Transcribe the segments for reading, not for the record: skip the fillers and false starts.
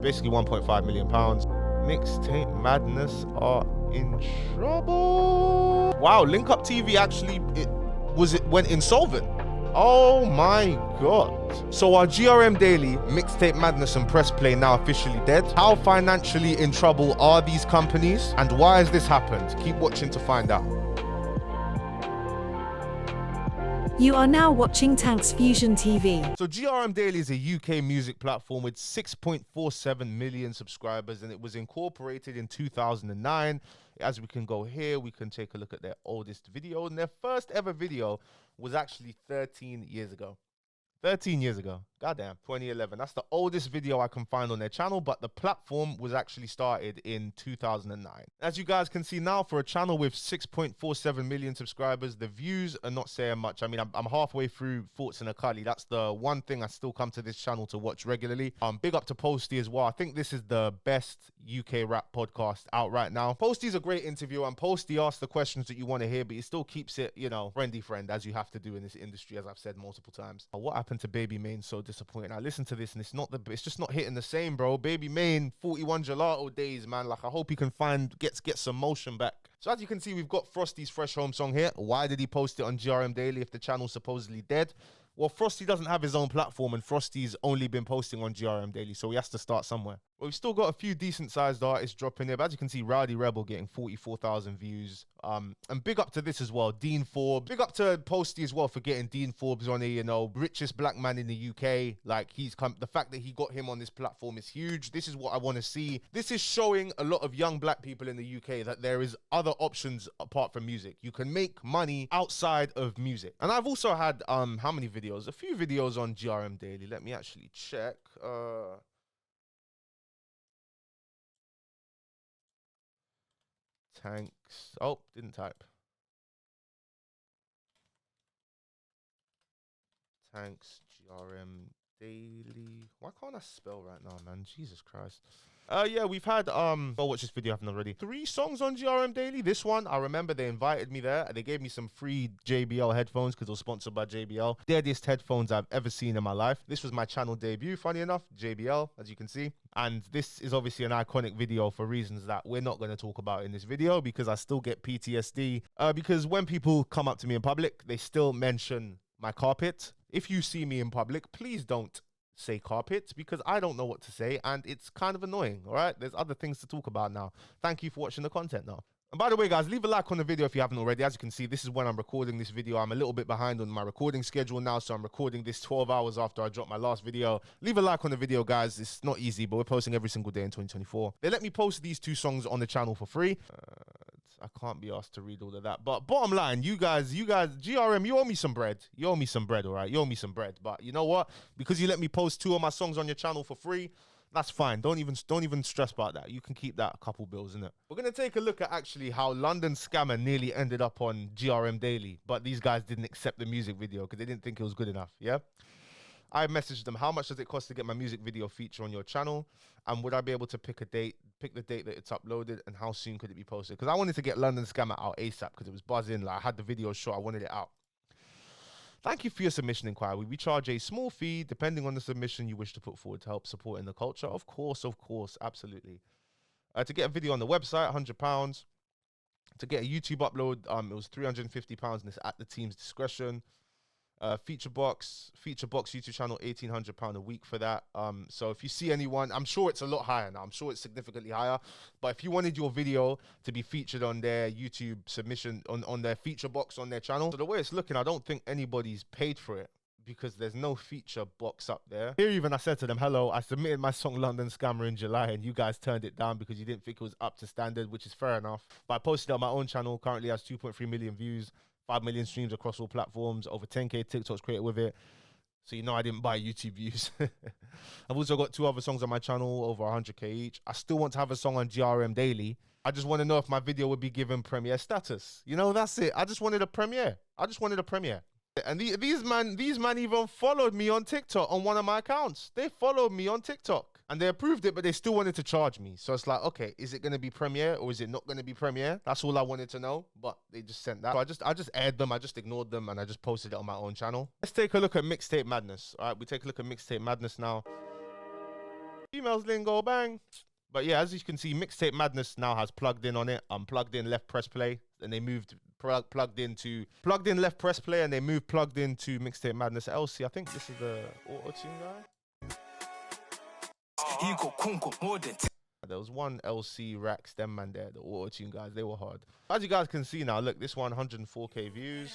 Basically 1.5 million pounds. Mixtape Madness are in trouble. Wow, Link Up TV actually went insolvent. Oh my god. So are GRM Daily, Mixtape Madness and Press Play now officially dead? How financially in trouble are these companies? And why has this happened? Keep watching to find out. You are now watching Tankz Fusion TV. So GRM Daily is a UK music platform with 6.47 million subscribers, and it was incorporated in 2009. As we can go here, we can take a look at their oldest video, and their first ever video was actually 13 years ago. 13 years ago. Goddamn. 2011. That's the oldest video I can find on their channel, but the platform was actually started in 2009. As you guys can see now, for a channel with 6.47 million subscribers, the views are not saying much. I mean, I'm halfway through Thoughts in a Cully. That's the one thing I still come to this channel to watch regularly. Big up to Posty as well. I think this is the best UK rap podcast out right now. Posty's a great interviewer, and Posty asks the questions that you want to hear, but he still keeps it, you know, friend, as you have to do in this industry, as I've said multiple times. What happened to Baby Main? So disappointing. I listened to this and it's just not hitting the same, bro. Baby Main, 41 Gelato days, man. Like, I hope he can get some motion back. So as you can see, we've got Frosty's Fresh Home song here. Why did he post it on GRM Daily if the channel's supposedly dead? Well, Frosty doesn't have his own platform, and Frosty's only been posting on GRM Daily, so he has to start somewhere. Well, we've still got a few decent-sized artists dropping there, but as you can see, Rowdy Rebel getting 44,000 views. And big up to this as well, Dean Forbes. Big up to Posty as well for getting Dean Forbes on here, you know, richest black man in the UK. Like, the fact that he got him on this platform is huge. This is what I want to see. This is showing a lot of young black people in the UK that there is other options apart from music. You can make money outside of music. And I've also had, how many videos? A few videos on GRM Daily. Let me actually check. Tankz. Oh, didn't type. Tankz GRM Daily. Why can't I spell right now, man? Jesus Christ. Yeah, we've had go watch this video, I haven't already. 3 songs on GRM Daily. This one, I remember they invited me there. They gave me some free JBL headphones because it was sponsored by JBL. Deadest headphones I've ever seen in my life. This was my channel debut, funny enough, JBL, as you can see. And this is obviously an iconic video for reasons that we're not going to talk about in this video, because I still get PTSD. Because when people come up to me in public, they still mention my carpet. If you see me in public, please don't say carpet, because I don't know what to say, and it's kind of annoying. All right, there's other things to talk about now. Thank you for watching the content now. And by the way, guys, leave a like on the video if you haven't already. As you can see, this is when I'm recording this video. I'm a little bit behind on my recording schedule now, so I'm recording this 12 hours after I dropped my last video. Leave a like on the video, guys. It's not easy, but we're posting every single day in 2024. They let me post these 2 songs on the channel for free. I can't be asked to read all of that. But bottom line, you guys, GRM, you owe me some bread. You owe me some bread, all right? You owe me some bread. But you know what? Because you let me post 2 of my songs on your channel for free, that's fine. Don't even stress about that. You can keep that a couple bills, innit? We're going to take a look at actually how London Scammer nearly ended up on GRM Daily, but these guys didn't accept the music video because they didn't think it was good enough, yeah? I messaged them, how much does it cost to get my music video feature on your channel? And would I be able to pick the date that it's uploaded, and how soon could it be posted? Because I wanted to get London Scammer out ASAP because it was buzzing. Like, I had the video shot, I wanted it out. Thank you for your submission inquiry. We charge a small fee depending on the submission you wish to put forward to help support in the culture. Of course, absolutely. To get a video on the website, £100. To get a YouTube upload, it was £350, and it's at the team's discretion. Feature box YouTube channel, £1,800 a week for that. So if you see anyone, I'm sure it's a lot higher now. I'm sure it's significantly higher. But if you wanted your video to be featured on their YouTube submission, on their feature box on their channel, so the way it's looking, I don't think anybody's paid for it, because there's no feature box up there. Here even I said to them, hello, I submitted my song London Scammer in July, and you guys turned it down because you didn't think it was up to standard, which is fair enough. But I posted it on my own channel, currently has 2.3 million views. 5 million streams across all platforms, over 10k TikToks created with it. So you know I didn't buy YouTube views. I've also got 2 other songs on my channel, over 100k each. I still want to have a song on GRM Daily. I just want to know if my video would be given premiere status. You know, that's it. I just wanted a premiere. And these man even followed me on TikTok on one of my accounts. They followed me on TikTok. And they approved it, but they still wanted to charge me. So it's like, okay, is it going to be premiere or is it not going to be premiere? That's all I wanted to know, but they just sent that. So I just aired them, I just ignored them, and I just posted it on my own channel. Let's take a look at Mixtape Madness. All right, we take a look at Mixtape Madness now. Females lingo, bang. But yeah, as you can see, Mixtape Madness now has plugged in on it. Plugged in left press play, and they moved plugged in left press play, and they moved plugged into Mixtape Madness LC. I think this is the auto tune guy. There was one LC Rax, them man there, the auto tune guys. They were hard. As you guys can see now, look, this one 104k views.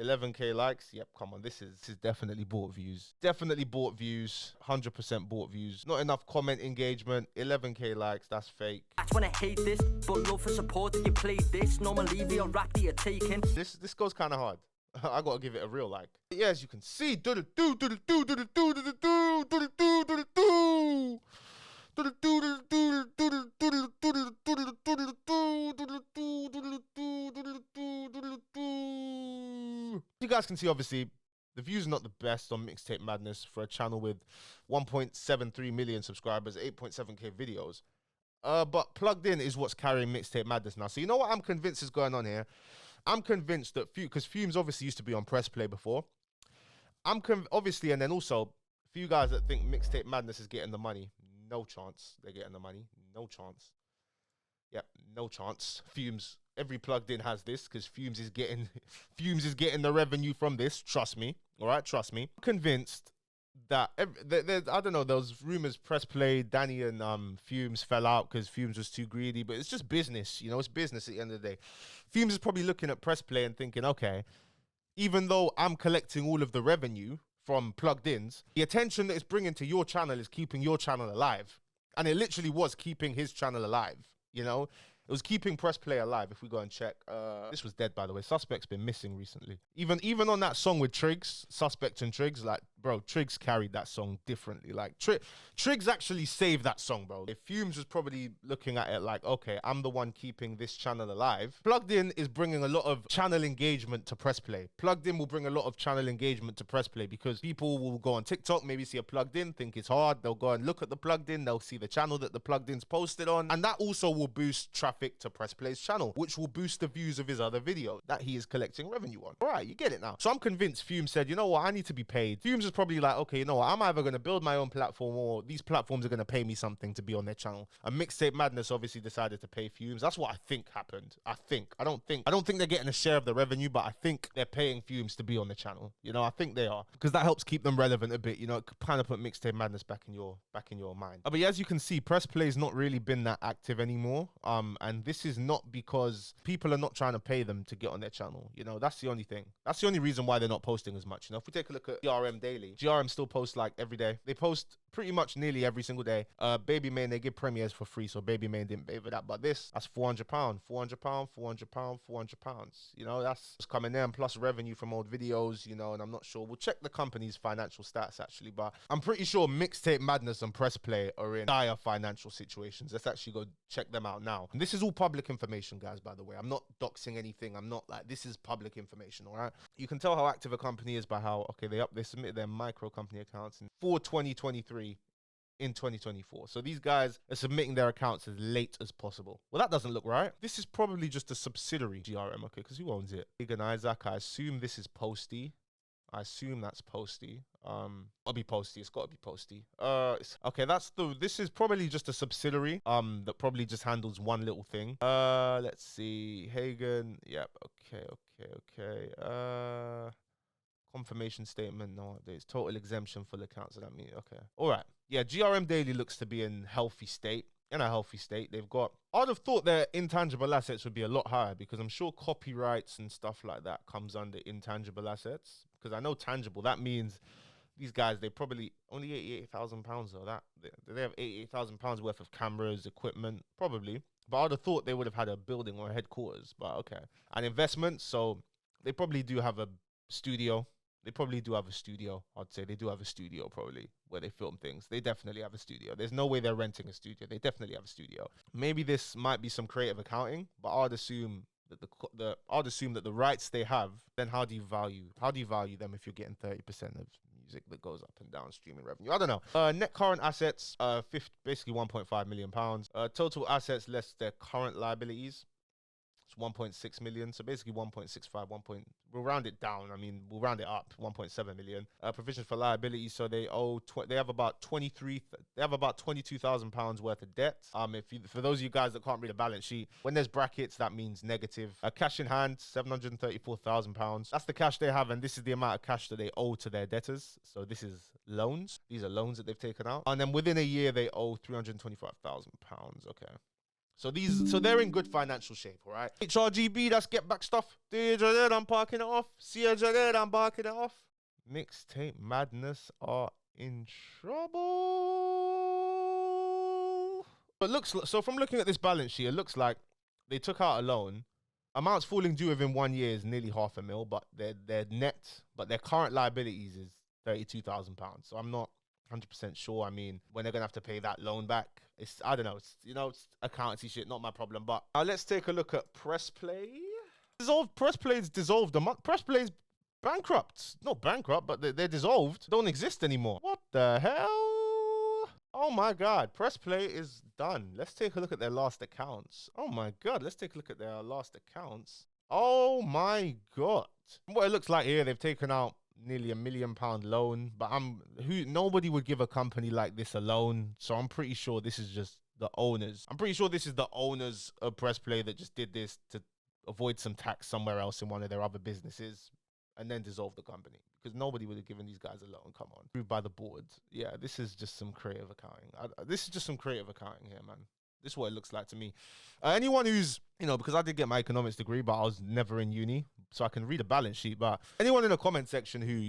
11k likes. Yep, come on. This is definitely bought views. Definitely bought views. 100% bought views. Not enough comment engagement. 11k likes. That's fake. That's when I hate this, but love for support. You played this. Normally the rap that you're taking. This goes kind of hard. I gotta give it a real like. Yeah, as you can see, you guys can see, obviously, the views are not the best on Mixtape Madness for a channel with 1.73 million subscribers, 8.7k videos. But plugged in is what's carrying Mixtape Madness now. So you know what I'm convinced is going on here? I'm convinced that because Fumes obviously used to be on press play before. Obviously, and then also, for you guys that think Mixtape Madness is getting the money, no chance they're getting the money. No chance. Yep, no chance. Fumes, every plugged in has this because Fumes is getting the revenue from this. Trust me. All right, trust me. I'm convinced that I don't know, those rumors press play, Danny and Fumes fell out because Fumes was too greedy, but it's just business, you know, it's business at the end of the day. Fumes is probably looking at press play and thinking, okay, even though I'm collecting all of the revenue from plugged ins, the attention that it's bringing to your channel is keeping your channel alive. And it literally was keeping his channel alive, you know? It was keeping press play alive. If we go and check, this was dead, by the way. Suspect's been missing recently. Even on that song with Triggs, Suspect and Triggs, like, bro, Triggs carried that song differently. Like, Triggs actually saved that song, bro. If Fumes was probably looking at it like, okay, I'm the one keeping this channel alive. Plugged In is bringing a lot of channel engagement to press play. Plugged In will bring a lot of channel engagement to press play because people will go on TikTok, maybe see a plugged in, think it's hard. They'll go and look at the plugged in. They'll see the channel that the plugged in's posted on. And that also will boost traffic to press play's channel, which will boost the views of his other videos that he is collecting revenue on. All right, you get it now. So I'm convinced Fumes said, you know what, I need to be paid. Fumes is probably like, okay, you know what, I'm either going to build my own platform or these platforms are going to pay me something to be on their channel. And Mixtape Madness obviously decided to pay Fumes. That's what I think happened. I don't think they're getting a share of the revenue, but I think they're paying Fumes to be on the channel. You know, I think they are, because that helps keep them relevant a bit. You know, it kind of put Mixtape Madness back in your mind. But yeah, as you can see, press play's not really been that active anymore. And this is not because people are not trying to pay them to get on their channel. You know, that's the only thing. That's the only reason why they're not posting as much. You know, if we take a look at GRM Daily, GRM still posts like every day. They post pretty much nearly every single day. Baby Main, they give premieres for free, so Baby Main didn't pay for that. But that's £400, £400. You know, that's coming in, plus revenue from old videos, you know, and I'm not sure. We'll check the company's financial stats actually, but I'm pretty sure Mixtape Madness and Press Play are in dire financial situations. Let's actually go check them out now. And this is all public information, guys, by the way. I'm not doxing anything. I'm not like, this is public information, all right? You can tell how active a company is by how, okay, they submitted their micro company accounts for 2023 in 2024. So these guys are submitting their accounts as late as possible. Well, that doesn't look right. This is probably just a subsidiary GRM, okay, because who owns it? Big and Isaac, I assume this is Posty. I assume that's Posty. It'll be Posty. It's got to be Posty. Okay, this is probably just a subsidiary that probably just handles one little thing. Let's see. Hagen. Yep. Okay. Confirmation statement. No updates. Total exemption for the accounts. So that means okay. All right. Yeah, GRM Daily looks to be in healthy state. In a healthy state. They've got, I'd have thought their intangible assets would be a lot higher because I'm sure copyrights and stuff like that comes under intangible assets. Because I know tangible, that means these guys, they probably only £88,000 or that. They have £88,000 worth of cameras, equipment, probably. But I'd have thought they would have had a building or a headquarters, but okay. And investments, so they probably do have a studio. They probably do have a studio. I'd say they do have a studio probably where they film things. They definitely have a studio. There's no way they're renting a studio. They definitely have a studio. Maybe this might be some creative accounting, but I'd assume that the rights they have, then how do you value them if you're getting 30% of music that goes up and down streaming revenue? I don't know. Net current assets, basically £1.5 million. Total assets less their current liabilities. It's 1.6 million. So basically 1.65, we'll round it down. I mean, we'll round it up, 1.7 million. Provision for liability. So they owe, they have about 22,000 pounds worth of debt. For those of you guys that can't read a balance sheet, when there's brackets, that means negative. Cash in hand, 734,000 pounds. That's the cash they have. And this is the amount of cash that they owe to their debtors. So this is loans. These are loans that they've taken out. And then within a year, they owe 325,000 pounds. Okay. So they're in good financial shape, all right? HRGB, that's get back stuff. I'm parking it off. I'm barking it off. Mixtape Madness are in trouble. But so from looking at this balance sheet, it looks like they took out a loan. Amounts falling due within 1 year is nearly £500,000, but their their current liabilities is £32,000. So I'm not 100% sure. I mean, when they're gonna have to pay that loan back, I don't know. It's accountancy shit, not my problem. But let's take a look at Press Play. Press Play's dissolved. Press Play's bankrupt. Not bankrupt, but they're dissolved. Don't exist anymore. What the hell? Oh my God, Press Play is done. Let's take a look at their last accounts. Oh my God, let's take a look at their last accounts. Oh my God. What it looks like here, they've taken out nearly £1 million loan, but nobody would give a company like this a loan, so I'm pretty sure this is just the owners. I'm pretty sure this is the owners of Press Play that just did this to avoid some tax somewhere else in one of their other businesses and then dissolve the company, because nobody would have given these guys a loan. Come on. Approved by the board. Yeah, this is just some creative accounting. This is just some creative accounting here, man. This is what it looks like to me. Anyone who's, because I did get my economics degree, but I was never in uni, so I can read a balance sheet. But anyone in the comment section who,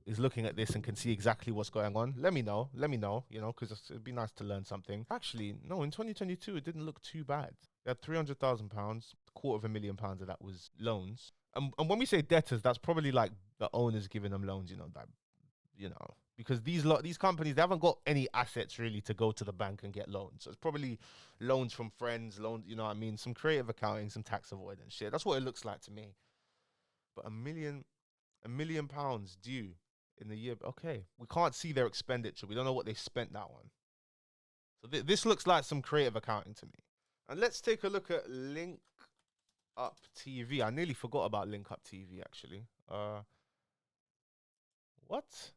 is looking at this and can see exactly what's going on, let me know, because it'd be nice to learn something. Actually, no, in 2022, it didn't look too bad. They had £300,000, £250,000 of that was loans. And when we say debtors, that's probably like the owners giving them loans, because these companies, they haven't got any assets really to go to the bank and get loans. So it's probably loans from friends, loans, some creative accounting, some tax avoidance shit. That's what it looks like to me. But £1 million due in the year. Okay, we can't see their expenditure. We don't know what they spent that on. So this looks like some creative accounting to me. And let's take a look at Link Up TV. I nearly forgot about Link Up TV, actually. What?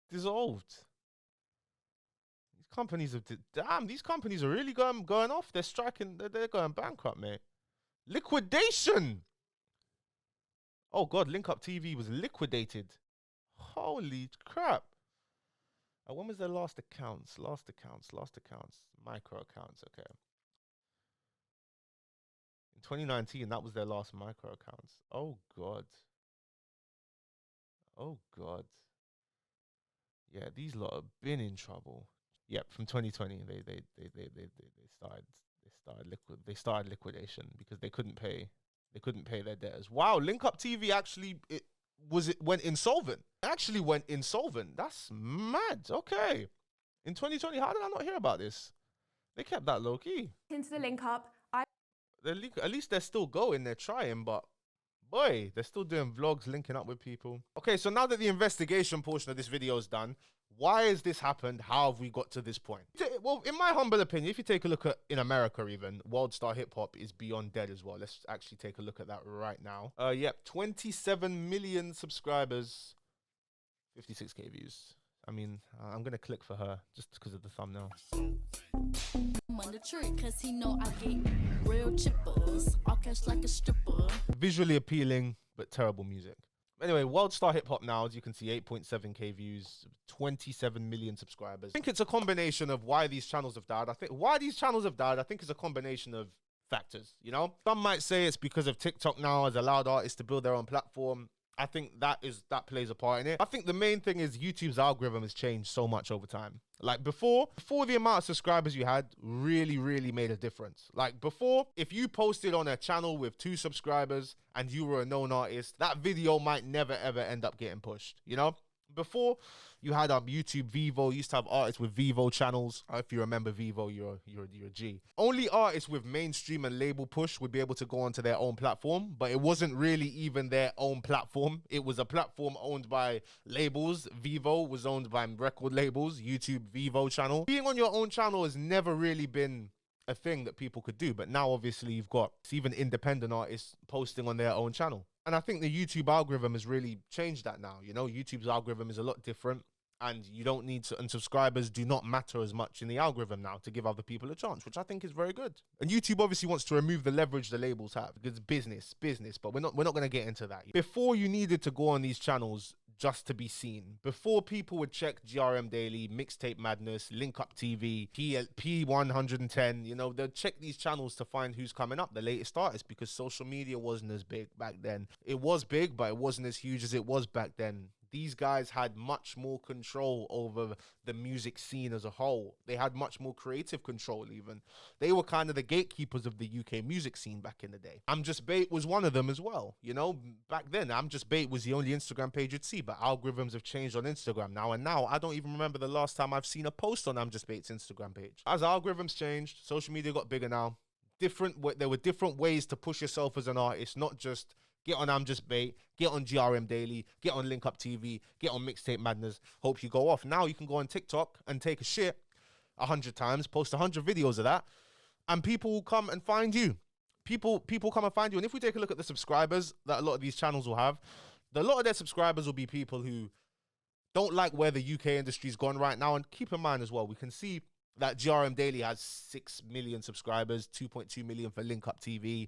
Dissolved. These companies have these companies are really going off. They're striking. They're going bankrupt, mate. Liquidation. Oh God, Link Up TV was liquidated. Holy crap. When was their last accounts? Last accounts. Micro accounts. Okay. In 2019, that was their last micro accounts. Oh God. Oh God. Yeah, these lot have been in trouble. Yep, from 2020, they started liquidation because they couldn't pay their debtors. Wow, Link Up TV actually went insolvent. Actually went insolvent. That's mad. Okay, in 2020, how did I not hear about this? They kept that low key. Into the Link Up, at least they're still going. They're trying, but boy, they're still doing vlogs, linking up with people. Okay, so now that the investigation portion of this video is done, why has this happened? How have we got to this point? Well, in my humble opinion, if you take a look at, in America even, World Star Hip Hop is beyond dead as well. Let's actually take a look at that right now. Yep, 27 million subscribers, 56k views. I mean, I'm going to click for her just because of the thumbnail. On the trick, cause he know I get real chippers. I'll catch like a stripper. Visually appealing, but terrible music. Anyway, World Star Hip Hop now, as you can see, 8.7k views, 27 million subscribers. I think it's a combination of why these channels have died. I think it's a combination of factors, Some might say it's because of TikTok now has allowed artists to build their own platform. I think that plays a part in it. I think the main thing is YouTube's algorithm has changed so much over time. Like before the amount of subscribers you had really, really made a difference. Like before, if you posted on a channel with 2 subscribers and you were a known artist, that video might never ever end up getting pushed, Before, you had YouTube Vivo, used to have artists with Vivo channels. If you remember Vivo, you're a G. Only artists with mainstream and label push would be able to go onto their own platform, but it wasn't really even their own platform. It was a platform owned by labels. Vivo was owned by record labels, YouTube Vivo channel. Being on your own channel has never really been a thing that people could do. But now obviously you've got even independent artists posting on their own channel. And I think the YouTube algorithm has really changed that now. You know, YouTube's algorithm is a lot different, and you don't need to, and subscribers do not matter as much in the algorithm now to give other people a chance, which I think is very good. And YouTube obviously wants to remove the leverage the labels have, because business, but we're not going to get into that. Before, you needed to go on these channels just to be seen. Before, people would check GRM Daily, Mixtape Madness, Link Up TV, P110, you know, they'd check these channels to find who's coming up, the latest artist, because social media wasn't as big back then. It was big, but it wasn't as huge as it was back then. These guys had much more control over the music scene as a whole. They had much more creative control even. They were kind of the gatekeepers of the UK music scene back in the day. I'm Just Bait was one of them as well. You know, back then, I'm Just Bait was the only Instagram page you'd see, but algorithms have changed on Instagram now. And now, I don't even remember the last time I've seen a post on I'm Just Bait's Instagram page. As algorithms changed, social media got bigger now. There were different ways to push yourself as an artist, not just get on I'm Just Bait, get on GRM Daily, get on Link Up TV, get on Mixtape Madness, hope you go off. Now you can go on TikTok and take a shit 100 times, post 100 videos of that, and people will come and find you. People come and find you. And if we take a look at the subscribers that a lot of these channels will have, a lot of their subscribers will be people who don't like where the UK industry's gone right now. And keep in mind as well, we can see that GRM Daily has 6 million subscribers, 2.2 million for Link Up TV,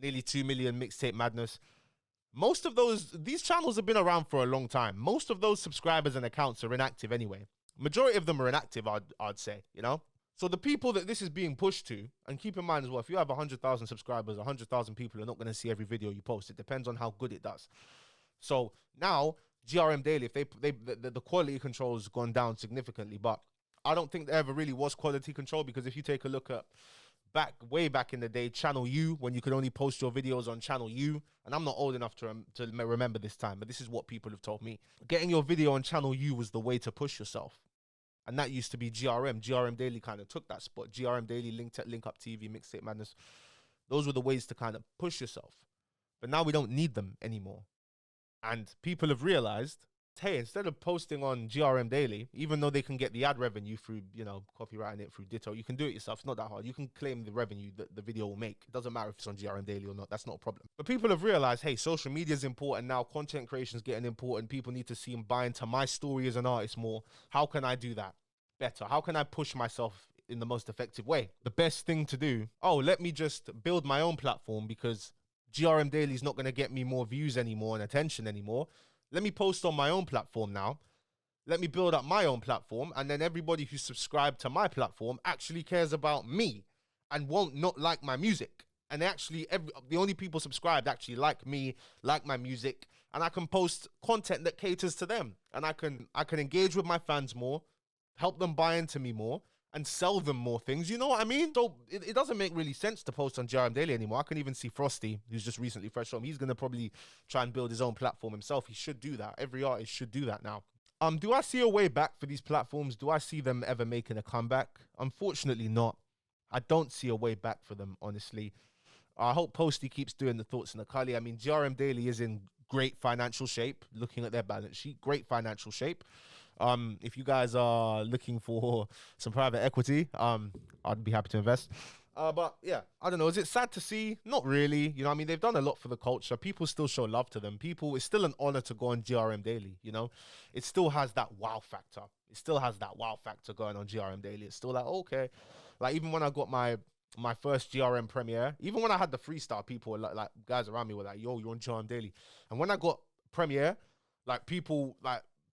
nearly 2 million Mixtape Madness. Most of these channels have been around for a long time. Most of those subscribers and accounts are inactive anyway. Majority of them are inactive, I'd say, you know? So the people that this is being pushed to, and keep in mind as well, if you have 100,000 subscribers, 100,000 people are not going to see every video you post. It depends on how good it does. So now, GRM Daily, if the quality control has gone down significantly, but I don't think there ever really was quality control, because if you take a look at way back in the day, Channel U, when you could only post your videos on Channel U, and I'm not old enough to remember this time, but this is what people have told me. Getting your video on Channel U was the way to push yourself. And that used to be GRM. GRM Daily kind of took that spot. GRM Daily, Link Up TV, Mixtape Madness. Those were the ways to kind of push yourself. But now we don't need them anymore. And people have realized, hey, instead of posting on GRM Daily, even though they can get the ad revenue through, you know, copywriting it through Ditto, you can do it yourself. It's not that hard. You can claim the revenue that the video will make. It doesn't matter if it's on GRM Daily or not. That's not a problem. But people have realized, hey, social media is important now. Content creation is getting important. People need to see and buy into my story as an artist more. How can I do that better? How can I push myself in the most effective way? The best thing to do, let me just build my own platform, because GRM Daily is not going to get me more views anymore and attention anymore. Let me post on my own platform now. Let me build up my own platform, and then everybody who's subscribed to my platform actually cares about me and won't not like my music. And actually, the only people subscribed actually like me, like my music, and I can post content that caters to them. And I can engage with my fans more, help them buy into me more, and sell them more things. You know what I mean? So it doesn't make really sense to post on GRM Daily anymore. I can even see Frosty, who's just recently fresh home. He's going to probably try and build his own platform himself. He should do that. Every artist should do that now. Do I see a way back for these platforms? Do I see them ever making a comeback? Unfortunately not. I don't see a way back for them, honestly. I hope Posty keeps doing the thoughts in the Kali. I mean, GRM Daily is in great financial shape, looking at their balance sheet. Great financial shape. If you guys are looking for some private equity, I'd be happy to invest. But yeah, I don't know. Is it sad to see? Not really. You know, I mean, they've done a lot for the culture. People still show love to them. It's still an honor to go on GRM Daily. You know, it still has that wow factor. It still has that wow factor going on GRM Daily. It's still like, okay. Like, even when I got my first GRM premiere, even when I had the freestyle, people were like guys around me were like, yo, you're on GRM Daily. And when I got premiere,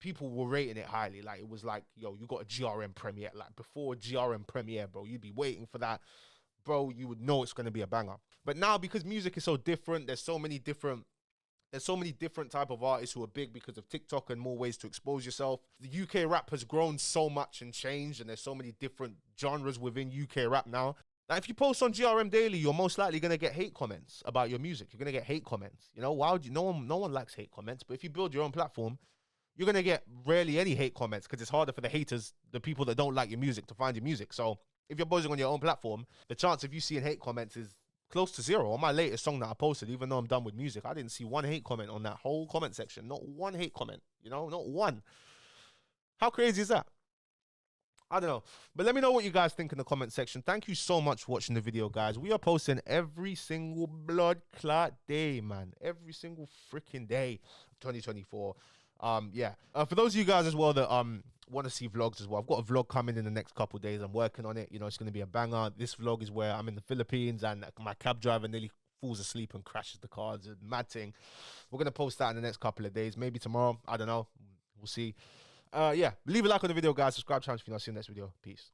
people were rating it highly. Like, it was like, yo, you got a GRM premiere. Like, before GRM premiere, bro, you'd be waiting for that. Bro, you would know it's going to be a banger. But now, because music is so different, there's so many different type of artists who are big because of TikTok and more ways to expose yourself. The UK rap has grown so much and changed, and there's so many different genres within UK rap now. Now, if you post on GRM Daily, you're most likely going to get hate comments about your music. You're going to get hate comments. You know, no one likes hate comments. But if you build your own platform, you're going to get rarely any hate comments, because it's harder for the haters, the people that don't like your music, to find your music. So if you're posting on your own platform, the chance of you seeing hate comments is close to zero. On my latest song that I posted, even though I'm done with music, I didn't see one hate comment on that whole comment section. Not one hate comment, you know, not one. How crazy is that? I don't know. But let me know what you guys think in the comment section. Thank you so much for watching the video, guys. We are posting every single blood clot day, man. Every single freaking day of 2024. Yeah. For those of you guys as well that want to see vlogs as well, I've got a vlog coming in the next couple of days. I'm working on it. You know, it's going to be a banger. This vlog is where I'm in the Philippines and my cab driver nearly falls asleep and crashes the car. It's a mad thing. We're going to post that in the next couple of days. Maybe tomorrow. I don't know. We'll see. Yeah, leave a like on the video, guys. Subscribe to the channel if you're not seeing the next video. Peace.